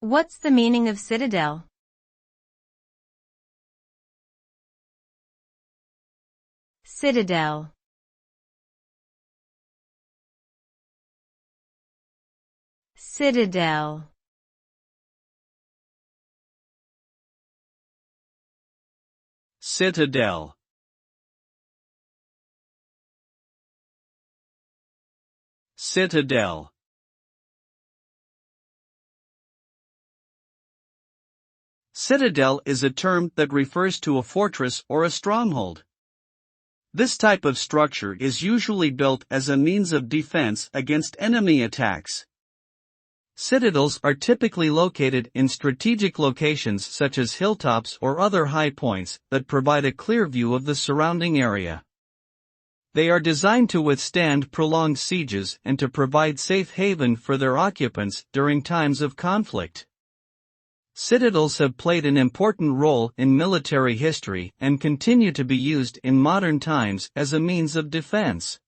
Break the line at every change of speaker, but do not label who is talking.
What's the meaning of citadel? Citadel. Citadel.
Citadel. Citadel. Citadel is a term that refers to a fortress or a stronghold. This type of structure is usually built as a means of defense against enemy attacks. Citadels are typically located in strategic locations such as hilltops or other high points that provide a clear view of the surrounding area. They are designed to withstand prolonged sieges and to provide safe haven for their occupants during times of conflict. Citadels have played an important role in military history and continue to be used in modern times as a means of defense.